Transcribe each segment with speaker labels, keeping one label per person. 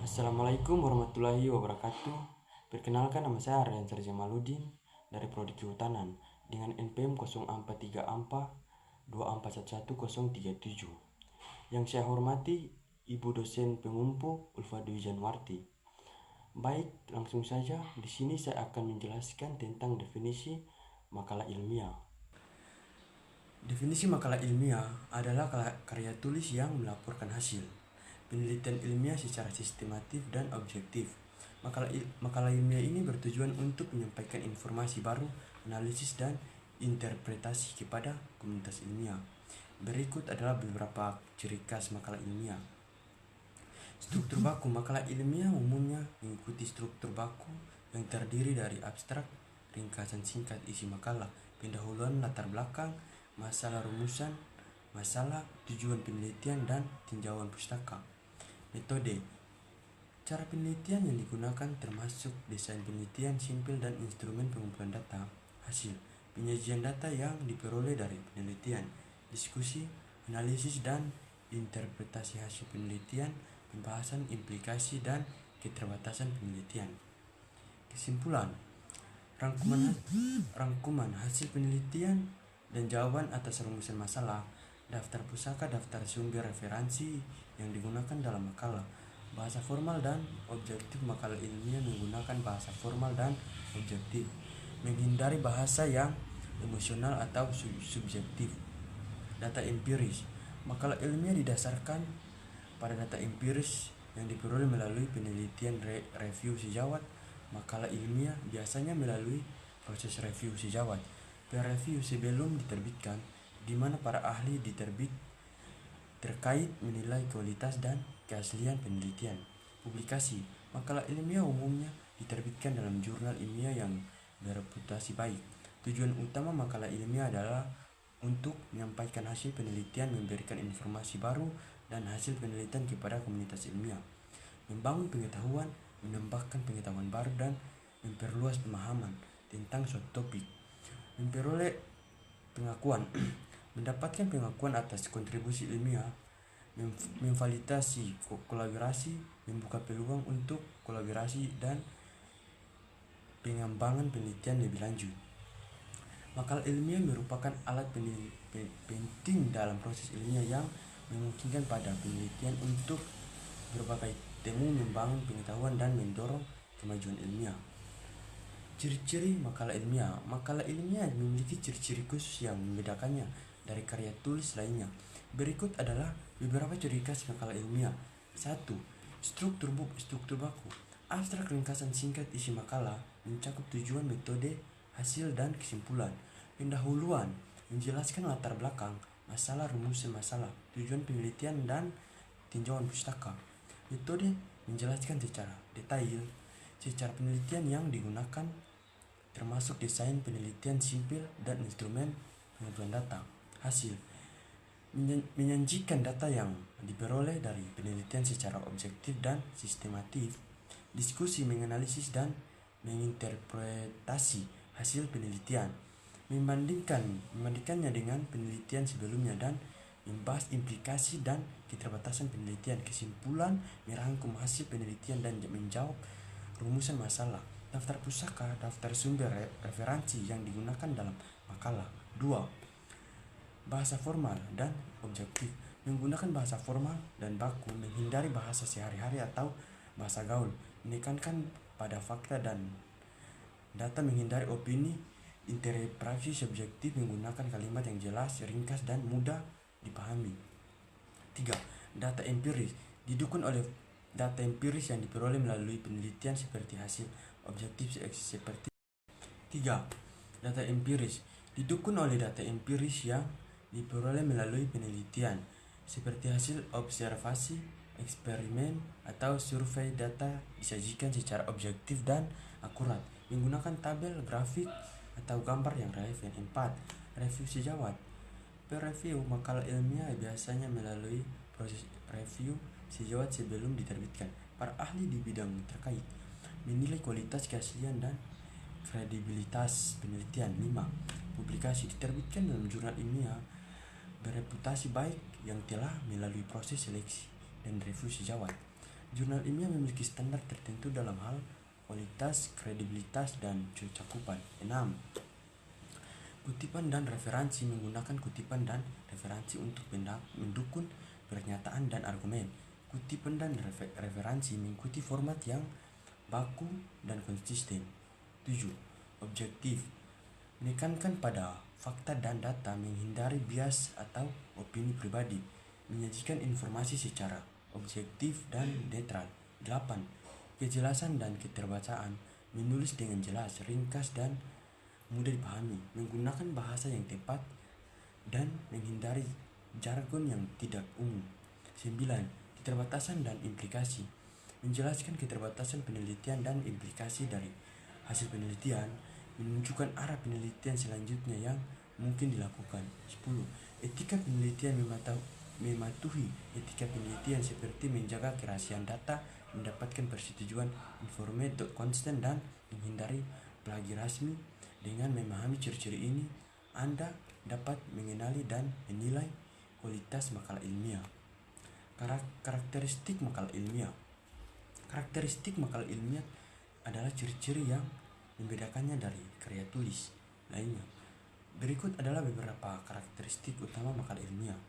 Speaker 1: Assalamualaikum warahmatullahi wabarakatuh. Perkenalkan, nama saya Aryan Sarja Maludin dari Prodi Kehutanan dengan NPM 0434 Yang saya hormati Ibu dosen pengumpu Ulfa Dwi Januarti. Baik, langsung saja. Di sini saya akan menjelaskan tentang definisi makalah ilmiah. Definisi makalah ilmiah adalah karya tulis yang melaporkan hasil penelitian ilmiah secara sistematif dan objektif. Makalah ilmiah ini bertujuan untuk menyampaikan informasi baru, analisis, dan interpretasi kepada komunitas ilmiah. Berikut adalah beberapa ciri khas makalah ilmiah. Struktur baku makalah ilmiah umumnya mengikuti struktur baku yang terdiri dari abstrak, ringkasan singkat isi makalah, pendahuluan latar belakang, masalah rumusan, masalah, tujuan penelitian, dan tinjauan pustaka. Metode. Cara penelitian yang digunakan termasuk desain penelitian simpel dan instrumen pengumpulan data. Hasil. Penyajian data yang diperoleh dari penelitian, diskusi, analisis, dan interpretasi hasil penelitian, pembahasan implikasi dan keterbatasan penelitian. Kesimpulan. Rangkuman hasil penelitian dan jawaban atas rumusan masalah, daftar pusaka, daftar sumber referensi yang digunakan dalam makalah, bahasa formal dan objektif. Makalah ilmiah menggunakan bahasa formal dan objektif, menghindari bahasa yang emosional atau subjektif. Data empiris. Makalah ilmiah didasarkan pada data empiris yang diperoleh melalui penelitian review sejawat. Makalah ilmiah biasanya melalui proses review sejawat, peer review sebelum diterbitkan, di mana para ahli diterbit terkait menilai kualitas dan keaslian penelitian. Publikasi. Makalah ilmiah umumnya diterbitkan dalam jurnal ilmiah yang bereputasi baik. Tujuan utama makalah ilmiah adalah untuk menyampaikan hasil penelitian, memberikan informasi baru dan hasil penelitian kepada komunitas ilmiah, membangun pengetahuan, menambahkan pengetahuan baru, dan memperluas pemahaman tentang suatu topik. Memperoleh pengakuan. Mendapatkan pengakuan atas kontribusi ilmiah, memvalidasi kolaborasi, membuka peluang untuk kolaborasi dan pengembangan penelitian lebih lanjut. Makalah ilmiah merupakan alat penting dalam proses ilmiah yang memungkinkan pada penelitian untuk berbagai temu, membangun pengetahuan, dan mendorong kemajuan ilmiah. Ciri-ciri makalah ilmiah. Makalah ilmiah memiliki ciri-ciri khusus yang membedakannya dari karya tulis lainnya. Berikut adalah beberapa ciri khas makalah ilmiah. 1. Struktur baku. Abstrak, ringkasan singkat isi makalah, mencakup tujuan, metode, hasil, dan kesimpulan. Pendahuluan, menjelaskan latar belakang, masalah, rumusan masalah, tujuan penelitian, dan tinjauan pustaka. Metode, menjelaskan secara detail secara penelitian yang digunakan, termasuk desain penelitian simpel dan instrumen pengumpulan data. Hasil, menyajikan data yang diperoleh dari penelitian secara objektif dan sistematif. Diskusi, menganalisis dan menginterpretasi hasil penelitian, membandingkannya dengan penelitian sebelumnya dan membahas implikasi dan keterbatasan penelitian. Kesimpulan, merangkum hasil penelitian dan menjawab rumusan masalah. Daftar pusaka, daftar sumber referensi yang digunakan dalam makalah. 2. Bahasa formal dan objektif. Menggunakan bahasa formal dan baku, menghindari bahasa sehari-hari atau bahasa gaul, menekankan pada fakta dan data, menghindari opini, interpretasi subjektif, menggunakan kalimat yang jelas, ringkas, dan mudah dipahami. 3. Data empiris. Didukung oleh data empiris yang diperoleh melalui penelitian seperti hasil objektif seperti. 3. Data empiris. Didukung oleh data empiris yang diperoleh melalui penelitian seperti hasil observasi, eksperimen, atau survei. Data disajikan secara objektif dan akurat, menggunakan tabel, grafik, atau gambar yang relevan. 4. Review sejawat. Peer review. Makalah ilmiah biasanya melalui proses review sejawat sebelum diterbitkan. Para ahli di bidang terkait menilai kualitas, keaslian, dan kredibilitas penelitian. 5. Publikasi. Diterbitkan dalam jurnal ilmiah bereputasi baik yang telah melalui proses seleksi dan review sejawat. Jurnal ilmiah memiliki standar tertentu dalam hal kualitas, kredibilitas, dan cakupan. 6. Kutipan dan referensi menggunakan kutipan dan referensi untuk mendukung pernyataan dan argumen. Kutipan dan referensi mengikuti format yang baku dan konsisten. 7. Objektif menekankan pada fakta dan data, menghindari bias atau opini pribadi, menyajikan informasi secara objektif dan netral. 8. Kejelasan dan keterbacaan, menulis dengan jelas, ringkas, dan mudah dipahami, menggunakan bahasa yang tepat, dan menghindari jargon yang tidak umum. 9. Keterbatasan dan implikasi, menjelaskan keterbatasan penelitian dan implikasi dari hasil penelitian, menunjukkan arah penelitian selanjutnya yang mungkin dilakukan. 10. Etika penelitian mematuhi etika penelitian seperti menjaga kerahasiaan data, mendapatkan persetujuan informed konsisten, dan menghindari plagiarisme. Dengan memahami ciri-ciri ini, Anda dapat mengenali dan menilai kualitas makalah ilmiah. Karakteristik makalah ilmiah. Karakteristik makalah ilmiah adalah ciri-ciri yang membedakannya dari karya tulis lainnya. Berikut adalah beberapa karakteristik utama makalah ilmiah.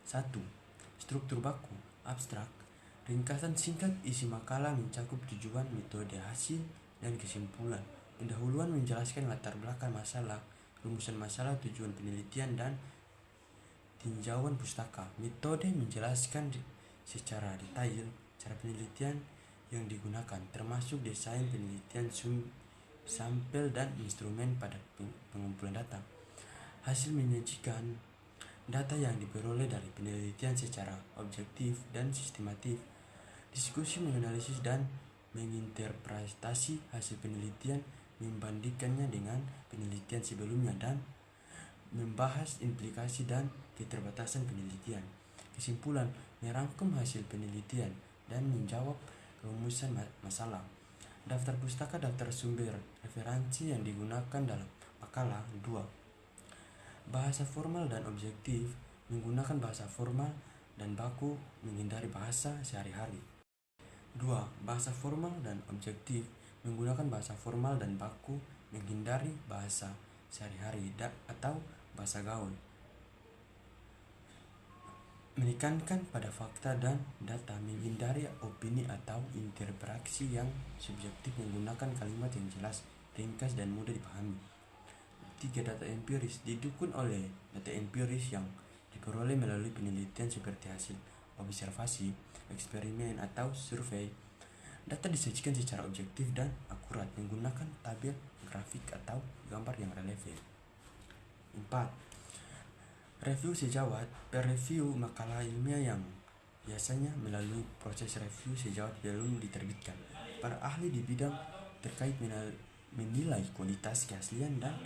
Speaker 1: 1. Struktur baku, abstrak, ringkasan singkat. Isi makalah mencakup tujuan, metode, hasil, dan kesimpulan. Pendahuluan menjelaskan latar belakang masalah, rumusan masalah, tujuan penelitian, dan tinjauan pustaka. Metode menjelaskan secara detail cara penelitian yang digunakan, termasuk desain penelitian, sampel, dan instrumen pada pengumpulan data. Hasil menyajikan data yang diperoleh dari penelitian secara objektif dan sistematif. Diskusi menganalisis dan menginterpretasi hasil penelitian, membandingkannya dengan penelitian sebelumnya, dan membahas implikasi dan keterbatasan penelitian. Kesimpulan, merangkum hasil penelitian dan menjawab rumusan masalah. Daftar pustaka, daftar sumber referensi yang digunakan dalam makalah. 2. Bahasa formal dan objektif, menggunakan bahasa formal dan baku, menghindari bahasa sehari-hari. 2. Bahasa formal dan objektif, menggunakan bahasa formal dan baku, menghindari bahasa sehari-hari atau bahasa gaul. Menekankan pada fakta dan data, menghindari opini atau interpretasi yang subjektif, menggunakan kalimat yang jelas, ringkas, dan mudah dipahami. 3. Data empiris, didukung oleh data empiris yang diperoleh melalui penelitian seperti hasil observasi, eksperimen, atau survei. Data disajikan secara objektif dan akurat, menggunakan tabel, grafik, atau gambar yang relevan. 4. Review sejawat. Review makalah ilmiah yang biasanya melalui proses review sejawat belum diterbitkan. Para ahli di bidang terkait menilai kualitas, keaslian, dan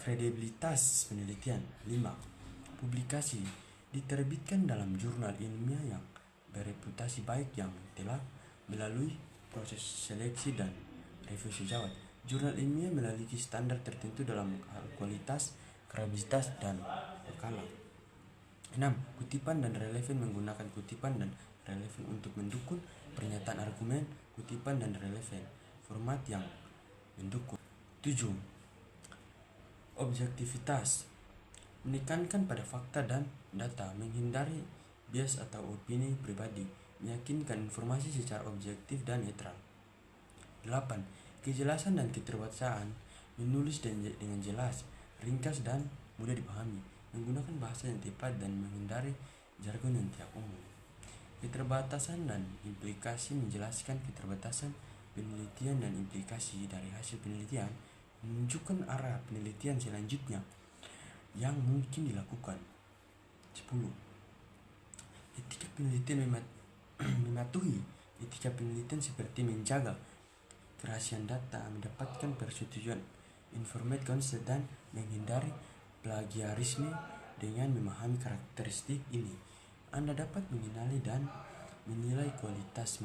Speaker 1: kredibilitas penelitian. 5. Publikasi, diterbitkan dalam jurnal ilmiah yang bereputasi baik yang telah melalui proses seleksi dan review sejawat. Jurnal ilmiah memiliki standar tertentu dalam hal kualitas, kredibilitas, dan makalah. 6. Kutipan dan relevan, menggunakan kutipan dan relevan untuk mendukung pernyataan argumen. Kutipan dan relevan, format yang mendukung. 7. Objektivitas, menekankan pada fakta dan data, menghindari bias atau opini pribadi, meyakinkan informasi secara objektif dan netral. 8. Kejelasan dan keterbatasan, menulis dengan jelas, ringkas, dan mudah dipahami, menggunakan bahasa yang tepat, dan menghindari jargon yang tidak umum. Keterbatasan dan implikasi, menjelaskan keterbatasan penelitian dan implikasi dari hasil penelitian, menunjukkan arah penelitian selanjutnya yang mungkin dilakukan. 10. Etika penelitian mematuhi etika penelitian seperti menjaga kerahasiaan data, mendapatkan persetujuan informed consent, dan menghindari plagiarisme. Dengan memahami karakteristik ini, Anda dapat mengenali dan menilai kualitas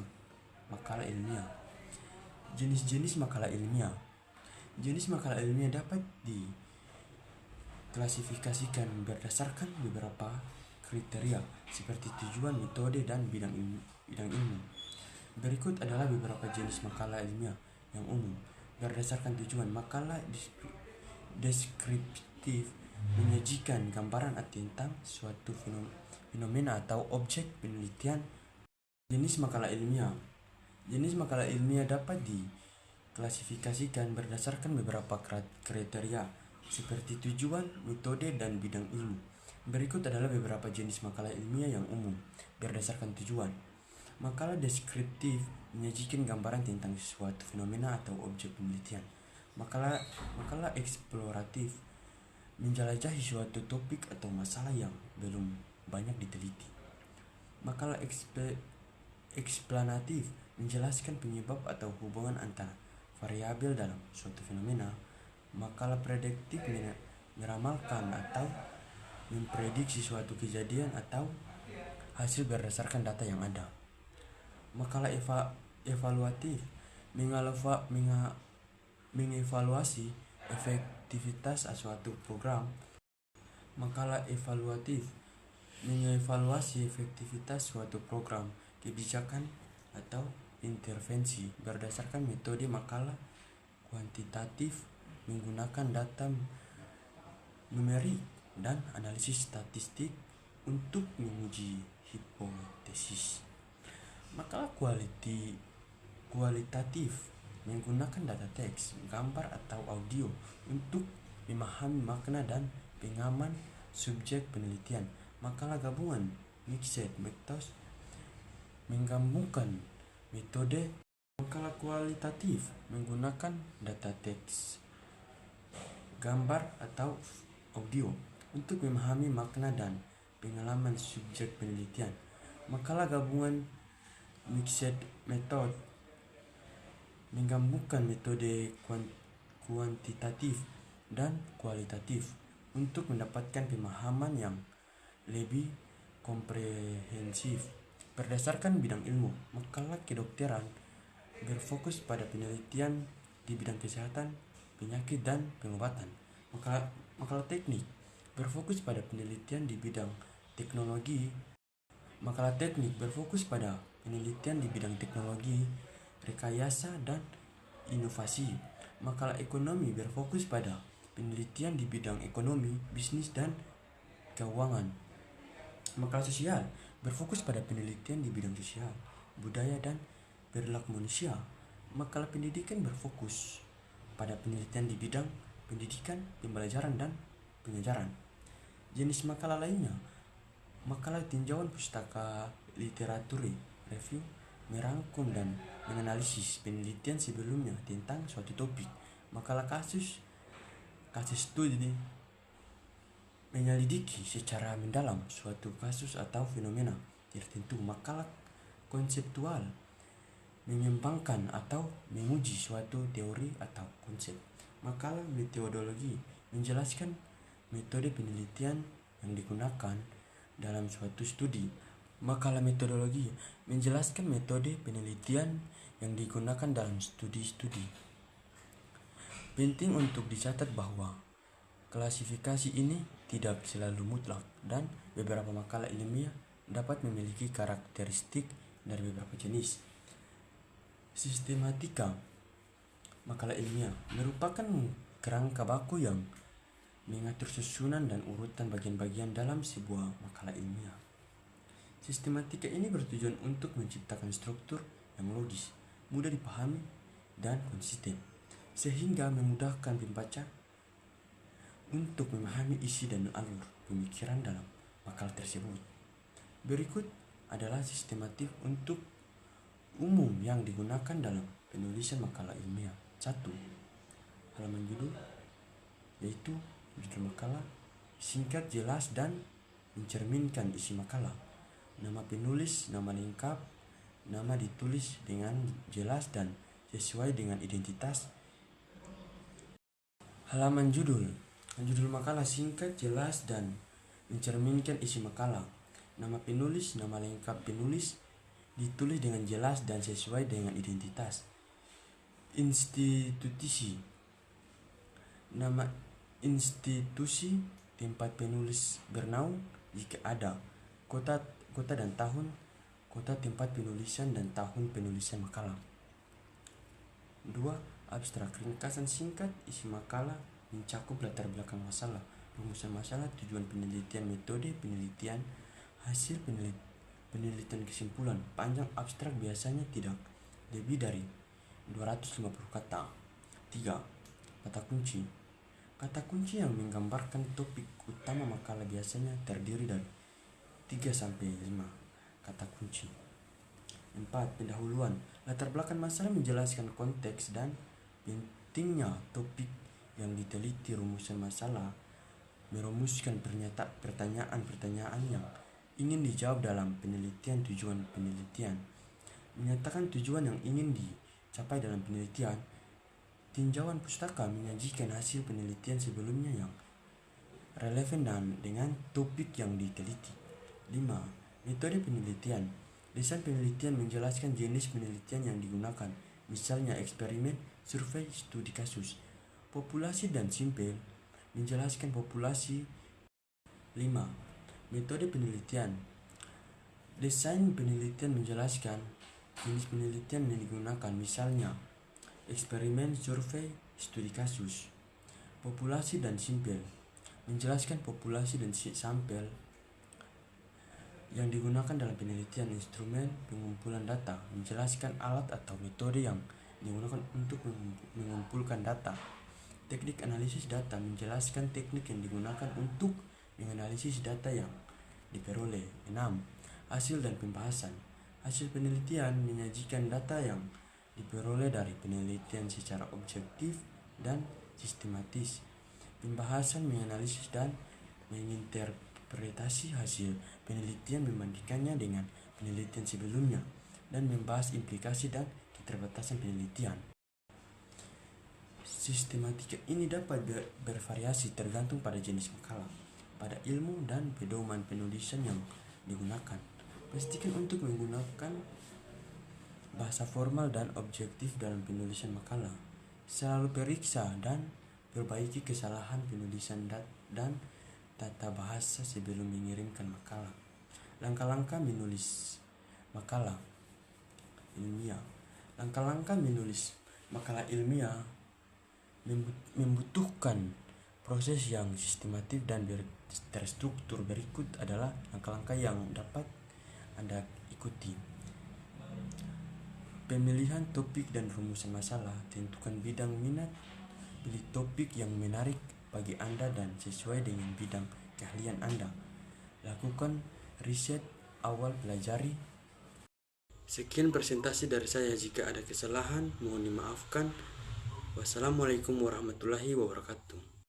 Speaker 1: makalah ilmiah. Jenis-jenis makalah ilmiah. Jenis makalah ilmiah dapat diklasifikasikan berdasarkan beberapa kriteria seperti tujuan, metode, dan bidang ilmu. Berikut adalah beberapa jenis makalah ilmiah yang umum. Berdasarkan tujuan, makalah deskriptif menyajikan gambaran tentang suatu fenomena atau objek penelitian. Jenis makalah ilmiah. Jenis makalah ilmiah dapat diklasifikasikan berdasarkan beberapa kriteria seperti tujuan, metode, dan bidang ilmu. Berikut adalah beberapa jenis makalah ilmiah yang umum berdasarkan tujuan. Makalah deskriptif menyajikan gambaran tentang suatu fenomena atau objek penelitian. Makalah eksploratif menjelajahi suatu topik atau masalah yang belum banyak diteliti. Makalah eksplanatif menjelaskan penyebab atau hubungan antara variabel dalam suatu fenomena. Makalah prediktif meramalkan atau memprediksi suatu kejadian atau hasil berdasarkan data yang ada. Makalah evaluatif mengevaluasi efektivitas suatu program. Makalah evaluatif mengevaluasi efektivitas suatu program, kebijakan, atau intervensi berdasarkan metode. Makalah kuantitatif menggunakan data numerik dan analisis statistik untuk menguji hipotesis. Makalah kualitatif menggunakan data teks, gambar, atau audio untuk memahami makna dan pengalaman subjek penelitian. Makalah gabungan mixed methods menggabungkan metode. Makalah kualitatif menggunakan data teks, gambar, atau audio untuk memahami makna dan pengalaman subjek penelitian. Makalah gabungan mixed method menggabungkan metode kuantitatif dan kualitatif untuk mendapatkan pemahaman yang lebih komprehensif. Berdasarkan bidang ilmu, makalah kedokteran berfokus pada penelitian di bidang kesehatan, penyakit, dan pengobatan. Makalah teknik berfokus pada penelitian di bidang teknologi. Makalah teknik berfokus pada penelitian di bidang teknologi, rekayasa, dan inovasi. Makalah ekonomi berfokus pada penelitian di bidang ekonomi, bisnis, dan keuangan. Makalah sosial berfokus pada penelitian di bidang sosial, budaya, dan perilaku manusia. Makalah pendidikan berfokus pada penelitian di bidang pendidikan, pembelajaran, dan pengajaran. Jenis makalah lainnya. Makalah tinjauan pustaka literatur review merangkum dan menganalisis penelitian sebelumnya tentang suatu topik. Makalah kasus studi menyelidiki secara mendalam suatu kasus atau fenomena tertentu. Makalah konseptual mengembangkan atau menguji suatu teori atau konsep. Makalah metodologi menjelaskan metode penelitian yang digunakan dalam suatu studi. Makalah metodologi menjelaskan metode penelitian yang digunakan dalam studi-studi. Penting untuk dicatat bahwa klasifikasi ini tidak selalu mutlak dan beberapa makalah ilmiah dapat memiliki karakteristik dari beberapa jenis. Sistematika makalah ilmiah merupakan kerangka baku yang mengatur susunan dan urutan bagian-bagian dalam sebuah makalah ilmiah. Sistematika ini bertujuan untuk menciptakan struktur yang logis, mudah dipahami, dan konsisten, sehingga memudahkan pembaca untuk memahami isi dan alur pemikiran dalam makalah tersebut. Berikut adalah sistematik untuk umum yang digunakan dalam penulisan makalah ilmiah. 1. Halaman judul, yaitu judul makalah, singkat, jelas, dan mencerminkan isi makalah. Nama penulis, nama lengkap, nama ditulis dengan jelas dan sesuai dengan identitas. Halaman judul makalah singkat, jelas, dan mencerminkan isi makalah. Nama penulis, nama lengkap penulis ditulis dengan jelas dan sesuai dengan identitas. Institusi, nama institusi tempat penulis bernaung jika ada, kota dan tahun kota tempat penulisan dan tahun penulisan makalah. 2. Abstrak, ringkasan singkat isi makalah mencakup latar belakang masalah, rumusan masalah, tujuan penelitian, metode penelitian, hasil penelitian, kesimpulan. Panjang abstrak biasanya tidak lebih dari 250 kata. 3. Kata kunci. Kata kunci yang menggambarkan topik utama makalah biasanya terdiri dari 3-5 kata kunci. 4. Pendahuluan. Latar belakang masalah menjelaskan konteks dan pentingnya topik yang diteliti. Rumusan masalah merumuskan pertanyaan-pertanyaan yang ingin dijawab dalam penelitian. Tujuan penelitian menyatakan tujuan yang ingin dicapai dalam penelitian. Tinjauan pustaka menyajikan hasil penelitian sebelumnya yang relevan dengan topik yang diteliti. 5. Metode penelitian. Desain penelitian menjelaskan jenis penelitian yang digunakan, misalnya eksperimen, survei, studi kasus. Populasi dan simpel menjelaskan populasi. 5. Metode penelitian. Desain penelitian menjelaskan jenis penelitian yang digunakan, misalnya eksperimen, survei, studi kasus. Populasi dan simpel menjelaskan populasi dan sampel yang digunakan dalam penelitian. Instrumen pengumpulan data menjelaskan alat atau metode yang digunakan untuk mengumpulkan data. Teknik analisis data menjelaskan teknik yang digunakan untuk menganalisis data yang diperoleh. 6. Hasil dan pembahasan. Hasil penelitian menyajikan data yang diperoleh dari penelitian secara objektif dan sistematis. Pembahasan menganalisis dan menginterpretasi hasil penelitian, membandingkannya dengan penelitian sebelumnya, dan membahas implikasi dan keterbatasan penelitian. Sistematika ini dapat bervariasi tergantung pada jenis makalah, pada ilmu dan pedoman penulisan yang digunakan. Pastikan untuk menggunakan bahasa formal dan objektif dalam penulisan makalah. Selalu periksa dan perbaiki kesalahan penulisan dan tata bahasa sebelum mengirimkan makalah. Langkah-langkah menulis makalah ilmiah. Langkah-langkah menulis makalah ilmiah membutuhkan proses yang sistematif dan terstruktur. Berikut adalah langkah-langkah yang dapat Anda ikuti. Pemilihan topik dan rumusan masalah. Tentukan bidang minat. Pilih topik yang menarik bagi Anda dan sesuai dengan bidang keahlian Anda. Lakukan riset awal, pelajari. Sekian presentasi dari saya. Jika ada kesalahan, mohon dimaafkan. Wassalamualaikum warahmatullahi wabarakatuh.